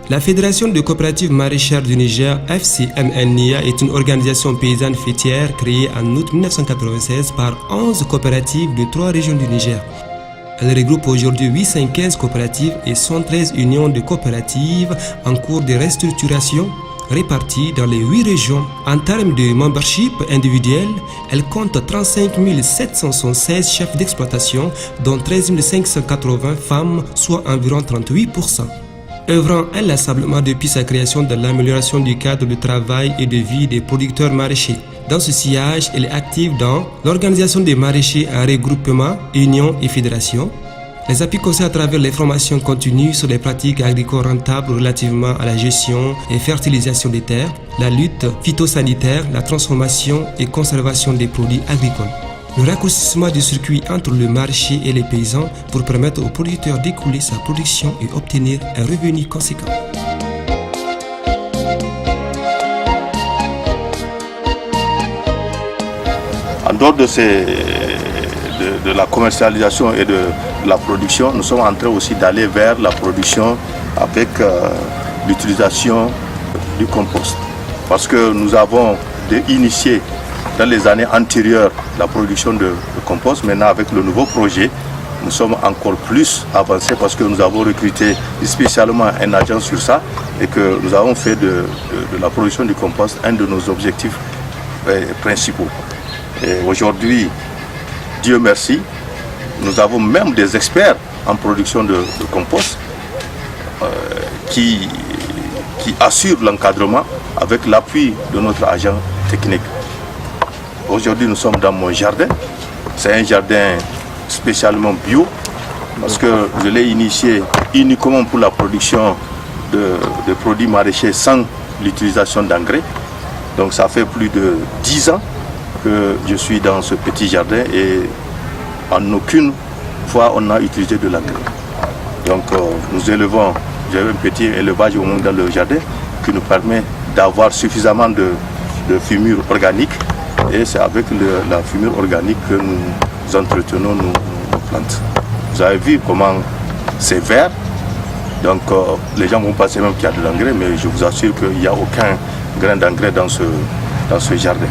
La Fédération de coopératives maraîchères du Niger, FCMNIA, est une organisation paysanne fêtière créée en août 1996 par 11 coopératives de 3 régions du Niger. Elle regroupe aujourd'hui 815 coopératives et 113 unions de coopératives en cours de restructuration réparties dans les 8 régions. En termes de membership individuel, elle compte 35 776 chefs d'exploitation, dont 13 580 femmes, soit environ 38%. Œuvrant inlassablement depuis sa création dans l'amélioration du cadre de travail et de vie des producteurs maraîchers. Dans ce sillage, elle est active dans l'organisation des maraîchers en regroupement, unions et fédérations, les appuis conseils à travers les formations continues sur les pratiques agricoles rentables relativement à la gestion et fertilisation des terres, la lutte phytosanitaire, la transformation et conservation des produits agricoles. Le raccourcissement du circuit entre le marché et les paysans pour permettre aux producteurs d'écouler sa production et obtenir un revenu conséquent. En dehors de la commercialisation et de la production, nous sommes en train aussi d'aller vers la production avec l'utilisation du compost. Parce que nous avons initié dans les années antérieures la production de compost. Maintenant, avec le nouveau projet, nous sommes encore plus avancés parce que nous avons recruté spécialement un agent sur ça et que nous avons fait de la production du compost un de nos objectifs principaux. Et aujourd'hui, Dieu merci, nous avons même des experts en production de compost qui assurent l'encadrement avec l'appui de notre agent technique. Aujourd'hui, nous sommes dans mon jardin. C'est un jardin spécialement bio parce que je l'ai initié uniquement pour la production de produits maraîchers sans l'utilisation d'engrais. Donc ça fait plus de 10 ans que je suis dans ce petit jardin et en aucune fois on a utilisé de l'engrais. Donc nous élevons, j'ai un petit élevage au moins dans le jardin qui nous permet d'avoir suffisamment de fumure organique et c'est avec la fumure organique que nous entretenons nos plantes. Vous avez vu comment c'est vert, donc les gens vont penser même qu'il y a de l'engrais, mais je vous assure qu'il n'y a aucun grain d'engrais dans ce jardin.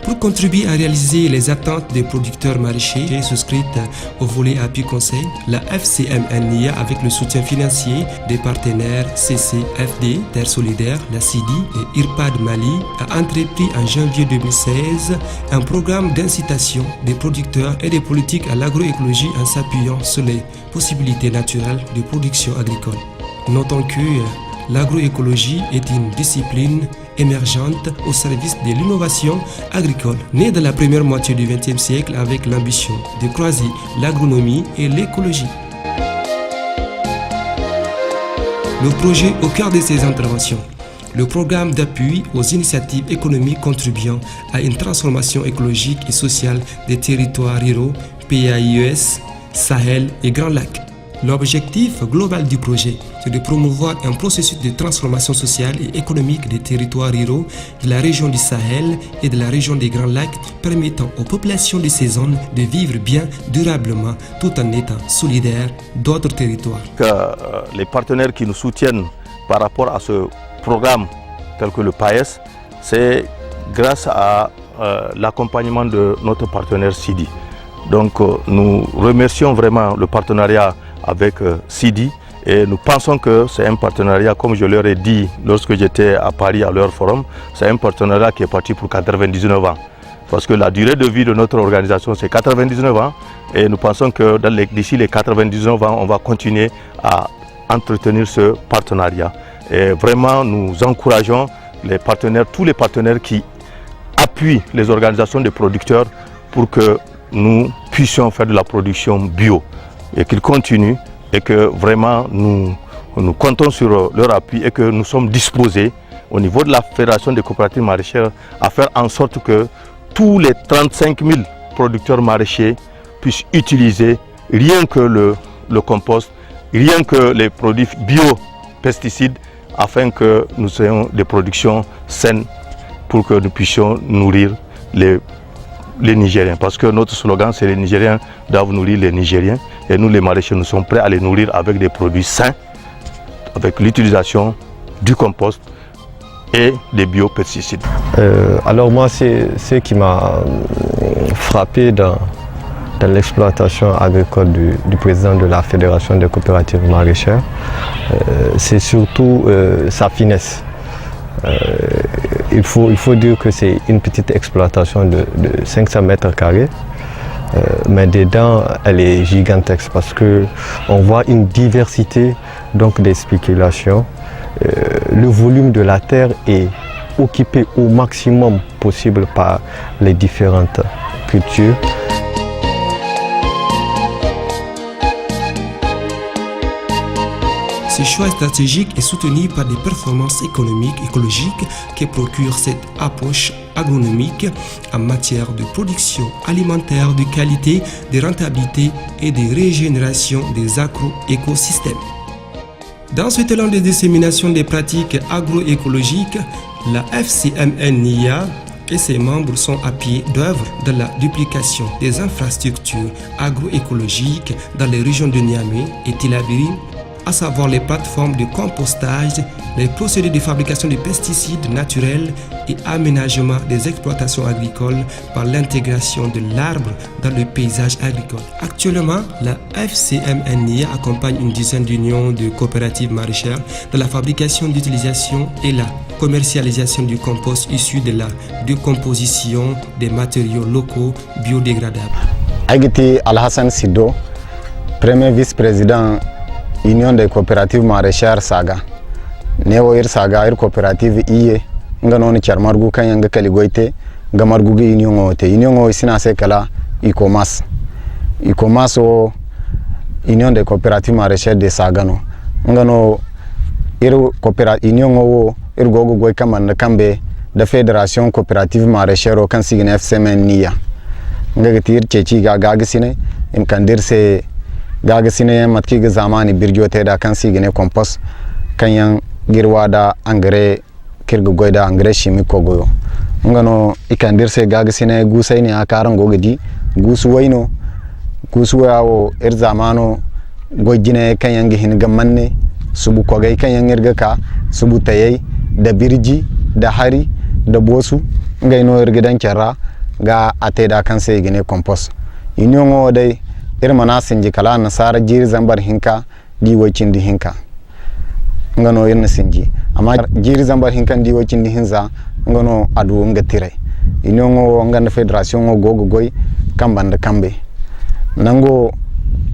Pour contribuer à réaliser les attentes des producteurs maraîchers, j'ai souscrite au volet appui conseil, la FCMNIA avec le soutien financier des partenaires CCFD, Terre Solidaire, la CIDI et IRPAD Mali, a entrepris en janvier 2016 un programme d'incitation des producteurs et des politiques à l'agroécologie en s'appuyant sur les possibilités naturelles de production agricole. Notons que l'agroécologie est une discipline émergente au service de l'innovation agricole, née dans la première moitié du XXe siècle avec l'ambition de croiser l'agronomie et l'écologie. Le projet au cœur de ses interventions, le programme d'appui aux initiatives économiques contribuant à une transformation écologique et sociale des territoires ruraux, PAIES, Sahel et Grand Lac. L'objectif global du projet, c'est de promouvoir un processus de transformation sociale et économique des territoires ruraux de la région du Sahel et de la région des Grands Lacs, permettant aux populations de ces zones de vivre bien durablement tout en étant solidaires d'autres territoires. Les partenaires qui nous soutiennent par rapport à ce programme tel que le PAES, c'est grâce à l'accompagnement de notre partenaire CIDI. Donc nous remercions vraiment le partenariat avec CIDI et nous pensons que c'est un partenariat, comme je leur ai dit lorsque j'étais à Paris à leur forum, c'est un partenariat qui est parti pour 99 ans. Parce que la durée de vie de notre organisation c'est 99 ans et nous pensons que d'ici les 99 ans on va continuer à entretenir ce partenariat. Et vraiment nous encourageons les partenaires, tous les partenaires qui appuient les organisations de producteurs pour que nous puissions faire de la production bio et qu'ils continuent et que vraiment nous comptons sur leur appui et que nous sommes disposés au niveau de la Fédération des coopératives maraîchères à faire en sorte que tous les 35 000 producteurs maraîchers puissent utiliser rien que le compost, rien que les produits bio-pesticides afin que nous ayons des productions saines pour que nous puissions nourrir les Nigériens. Parce que notre slogan, c'est les Nigériens doivent nourrir les Nigériens. Et nous, les maraîchers, nous sommes prêts à les nourrir avec des produits sains, avec l'utilisation du compost et des biopesticides. Alors moi, c'est ce qui m'a frappé dans l'exploitation agricole du président de la Fédération des coopératives maraîchères. C'est surtout sa finesse. Il faut dire que c'est une petite exploitation de 500 mètres carrés, mais dedans elle est gigantesque parce qu'on voit une diversité donc des spéculations. Le volume de la terre est occupé au maximum possible par les différentes cultures. Ce choix stratégique est soutenu par des performances économiques et écologiques qui procurent cette approche agronomique en matière de production alimentaire de qualité, de rentabilité et de régénération des agro-écosystèmes. Dans ce élan de dissémination des pratiques agroécologiques, la FCMN-NIA et ses membres sont à pied d'œuvre dans la duplication des infrastructures agroécologiques dans les régions de Niamey et Tillabéri, à savoir les plateformes de compostage, les procédés de fabrication de pesticides naturels et aménagement des exploitations agricoles par l'intégration de l'arbre dans le paysage agricole. Actuellement, la FCMNIA accompagne une dizaine d'unions de coopératives maraîchères dans la fabrication, d'utilisation et la commercialisation du compost issu de la décomposition des matériaux locaux biodégradables. Agiti Alhassan Sido, premier vice-président Union des coopératives maraîchères Saga. Newo ir Saga ir coopérative iye nga non charmargu kanyanga kaligoite nga margu gi union ote union o sina se kala ikomas o Union des coopératives maraîchères de Saga no nga no ir coopérative union o ir gogo goy kaman kambe da fédération coopérative maraîchère o kan sigine FCMNIA nga gatir ceci ga gagisine im kandirse gaga sine matki ga zamani birjote da kan sigine compost kanyan girwa da engrais kirga goida engrais chimique ko goyo ngano ikandirse gaga sine gusai ne akaran gogadi gusu waino gusu yawo zamano gojine kanyan gi hin gamanne subu ko gai kanyan irga ka subu tayai da birji da hari da bosu ngaino irga dan kyara ga ate da kan sigine compost union o dai irmana sinji kala nasara jiri zambar hinka di wacindi hinka ngano irna sinji amma jiri zambar hinka di wacindi hinza ngano adu ngatire inongo nganda federation ngo gogo goy kambanda kambe nango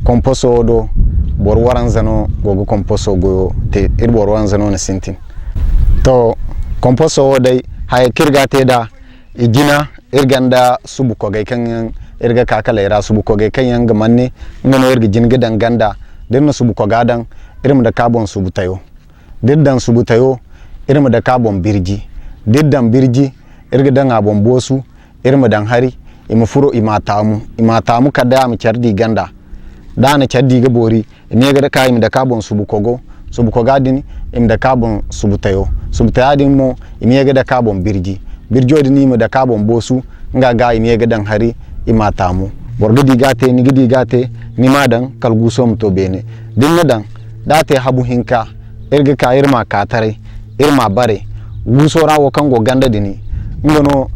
komposo do bor waranzano gogo komposo go te ir bor waranzano na sintin to komposo dai hay kirga te da igina irganda subu ko gay kan irga kakala ira subu ko gay kan manne ngano irga jinga danganda denno subu ko gadan irim da carbon subu tayo deddan subu tayo irim da carbon birji deddan birji irga dan abon bosu irim dan hari ima furo ima tamu kada am chardi ganda dana chardi ga bori ne ga da kai da carbon subu ko gadini im da carbon subu tayo din mo imi ga da carbon birji birjodi ni mu da carbon bosu nga ga imi ga dan hari ima tamu borgidi gate ni gidi gate ni madan kalguso mto bene dinna dan date habu hinka irga ka irma katare irma bare gusora wo kango ganda dini ngono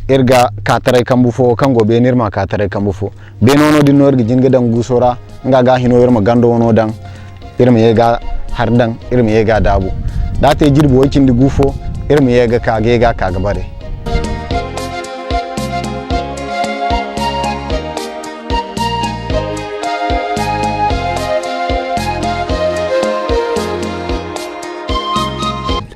irga katare kambufo kango be nirma katare kambufo benono dinno irga jinga dan gusora nga ga hino irma gando wono dan irma yega hardan irma yega dabu date jirbo wakindi gufo irma yega kaga bare.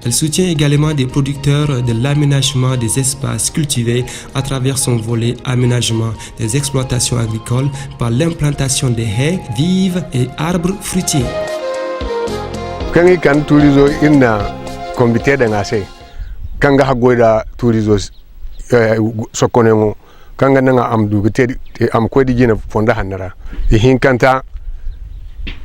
Elle soutient également des producteurs de l'aménagement des espaces cultivés à travers son volet aménagement des exploitations agricoles par l'implantation des haies vives et arbres fruitiers. Quand il y a tourisme, il y a un comité d'engagé. Quand il y a un tourisme, quand il y a un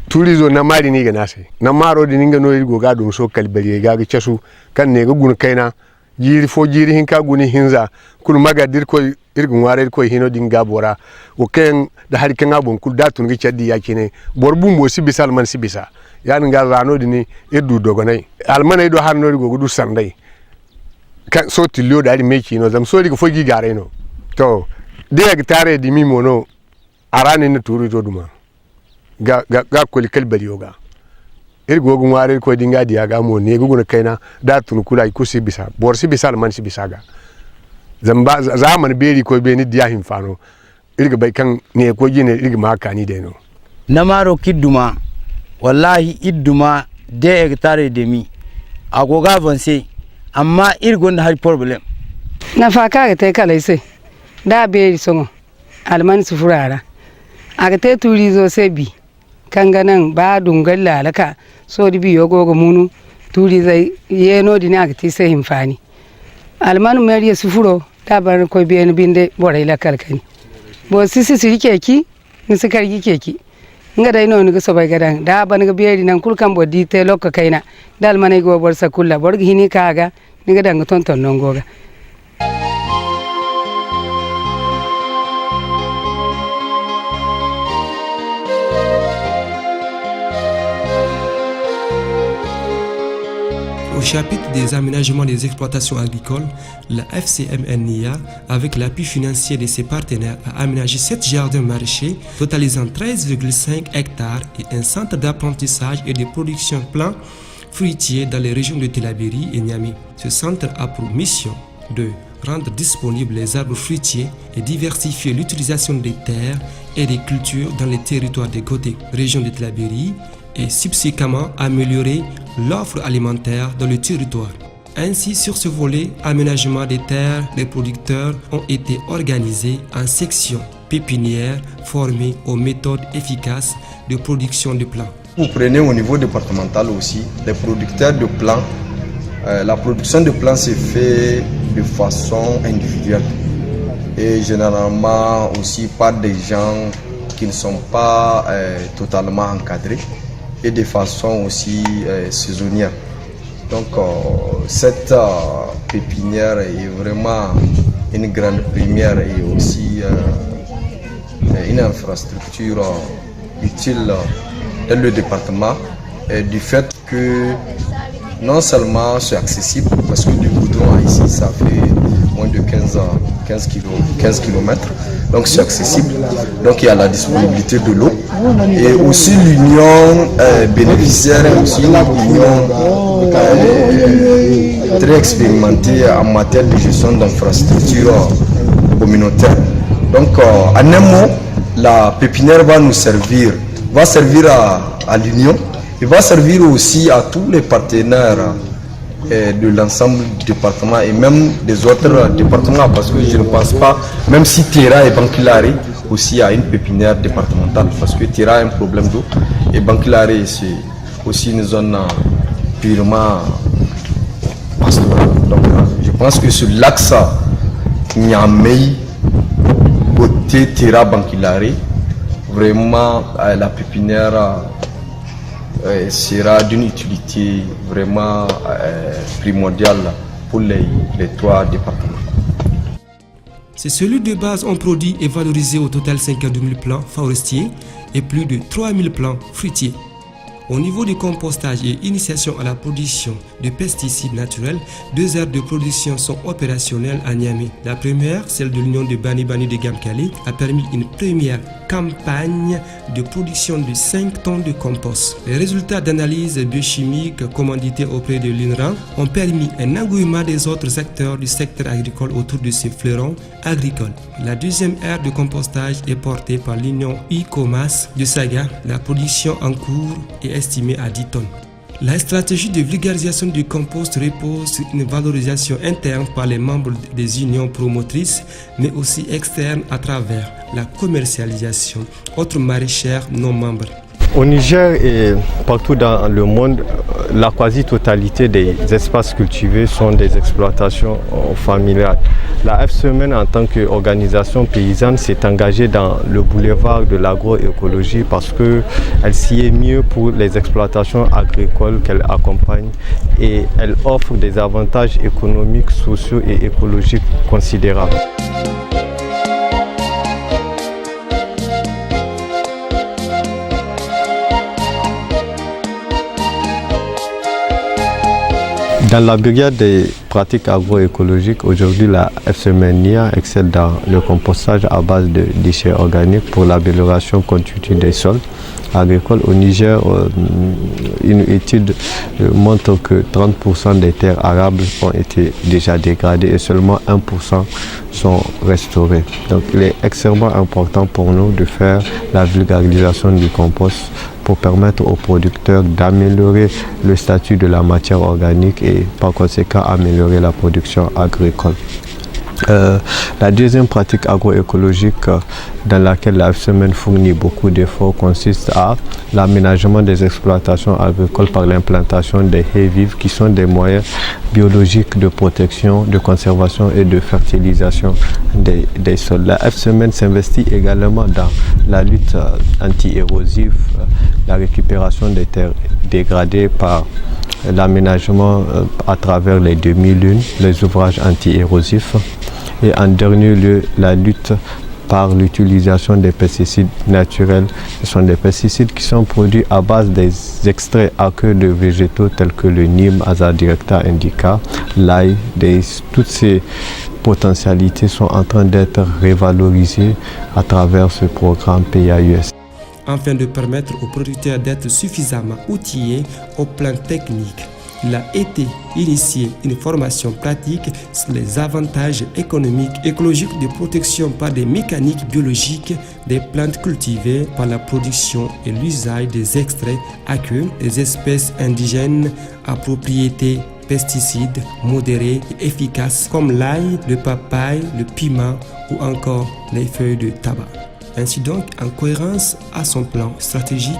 tourisme na mari ni gana sai na maro di ninga no go ga dum so kalbari ga ga cesu kan ne ga gun kaina jiri fo jiri hinka guni hinza kul maga dir ko irgun ware ko hino dinga bora o ken da har ken abon kul datun gi chaddi yakine borbu mo sibisal man sibisa yan ngal rano dini eddu dogonai almanai do har no go du sandai kan so tilio da ri meki no zam so ri fo gi gare no to de hectare di mimo no arani ne turu to duma ga ko likal bali yoga irgo gun ware ko dinga diya ga mo ne gugun kaina datun kula ku sibisa bor sibisal man sibisa ga zamba zaman beri ko be ni diya himfano irga bai kan ne ko gine irga makani de no namaro kiduma wallahi iduma de hectare demi agoga avancer amma irgon har problem na faka ga te kala sai da beri songo alman su furara aga te turi zo sai bi kanganan ba dungal lalaka so di biyo gogo munu turi zai yeno dini aga ti sai himfani alman meriya su furo da bar ko be ni binde borai la kalkani bo sisi sirike ki ni sikar keki nga dai no ni go so bai gadan da ban ga beri nan kulkan boddi te lokka kaina dal manai go bor sa kulla bor hini kaga ni ga danga tonton non goga. Au chapitre des aménagements des exploitations agricoles, la FCMNIA, avec l'appui financier de ses partenaires, a aménagé 7 jardins maraîchers totalisant 13,5 hectares et un centre d'apprentissage et de production plant fruitiers dans les régions de Tillabéri et Niamey. Ce centre a pour mission de rendre disponibles les arbres fruitiers et diversifier l'utilisation des terres et des cultures dans les territoires de Goté, région de Tillabéri, et subséquemment améliorer l'offre alimentaire dans le territoire. Ainsi, sur ce volet, aménagement des terres, les producteurs ont été organisés en sections pépinières formées aux méthodes efficaces de production de plants. Vous prenez au niveau départemental aussi, les producteurs de plants, la production de plants se fait de façon individuelle et généralement aussi par des gens qui ne sont pas totalement encadrés et de façon aussi saisonnière. Donc cette pépinière est vraiment une grande première et aussi une infrastructure utile dans le département du fait que non seulement c'est accessible parce que du goudron ici ça fait moins de 15 km, donc c'est accessible, donc il y a la disponibilité de l'eau et aussi l'union bénéficiaire et aussi l'union très expérimentée en matière de gestion d'infrastructures communautaires. Donc en un mot, la pépinière va servir à l'union et va servir aussi à tous les partenaires de l'ensemble du département et même des autres départements parce que je ne pense pas, même si Tera et Bankilare aussi a une pépinière départementale parce que Tera a un problème d'eau et Bankilare c'est aussi une zone purement pastorale. Donc je pense que sur l'axe Niamey, côté Tera Bankilare, vraiment la pépinière sera d'une utilité vraiment primordiale pour les trois départements. Ces cellules de base ont produit et valorisé au total 52 000 plants forestiers et plus de 3 000 plants fruitiers. Au niveau du compostage et initiation à la production de pesticides naturels, 2 aires de production sont opérationnelles à Niamey. La première, celle de l'Union de Bani Bani de Gamkali, a permis une première campagne de production de 5 tonnes de compost. Les résultats d'analyse biochimique commandités auprès de l'INRA ont permis un engouement des autres acteurs du secteur agricole autour de ces fleurons agricoles. La deuxième aire de compostage est portée par l'Union ICOMAS de Saga. La production en cours est estimée à 10 tonnes. La stratégie de vulgarisation du compost repose sur une valorisation interne par les membres des unions promotrices, mais aussi externe à travers la commercialisation, autres maraîchères non membres. Au Niger et partout dans le monde, la quasi-totalité des espaces cultivés sont des exploitations familiales. La F-Semaine, en tant qu'organisation paysanne, s'est engagée dans le boulevard de l'agroécologie parce qu'elle s'y est mieux pour les exploitations agricoles qu'elle accompagne et elle offre des avantages économiques, sociaux et écologiques considérables. Dans la brigade des pratiques agroécologiques, aujourd'hui la FCMNIA excelle dans le compostage à base de déchets organiques pour l'amélioration continue des sols agricoles. Au Niger, une étude montre que 30% des terres arables ont été déjà dégradées et seulement 1% sont restaurées. Donc il est extrêmement important pour nous de faire la vulgarisation du compost pour permettre aux producteurs d'améliorer le statut de la matière organique et par conséquent améliorer la production agricole. La deuxième pratique agroécologique dans laquelle la FCMN fournit beaucoup d'efforts consiste à l'aménagement des exploitations agricoles par l'implantation des haies vives qui sont des moyens biologiques de protection, de conservation et de fertilisation des sols. La FCMN s'investit également dans la lutte anti-érosive, la récupération des terres dégradées par l'aménagement à travers les demi-lunes, les ouvrages anti-érosifs et en dernier lieu la lutte par l'utilisation des pesticides naturels. Ce sont des pesticides qui sont produits à base des extraits aqueux de végétaux tels que le Neem, Azadirachta indica, l'ail. Toutes ces potentialités sont en train d'être révalorisées à travers ce programme PAUS. Afin de permettre aux producteurs d'être suffisamment outillés au plan technique, il a été initié une formation pratique sur les avantages économiques et écologiques de protection par des mécaniques biologiques des plantes cultivées par la production et l'usage des extraits aqueux des espèces indigènes à propriété pesticides modérés et efficaces comme l'ail, le papaye, le piment ou encore les feuilles de tabac. Ainsi donc, en cohérence à son plan stratégique,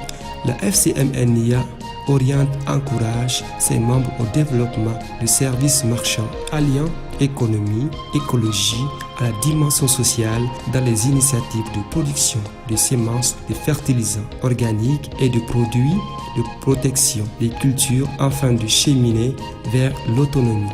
la FCMNIA oriente, encourage ses membres au développement de services marchands alliant économie, écologie à la dimension sociale dans les initiatives de production de semences, de fertilisants organiques et de produits de protection des cultures afin de cheminer vers l'autonomie.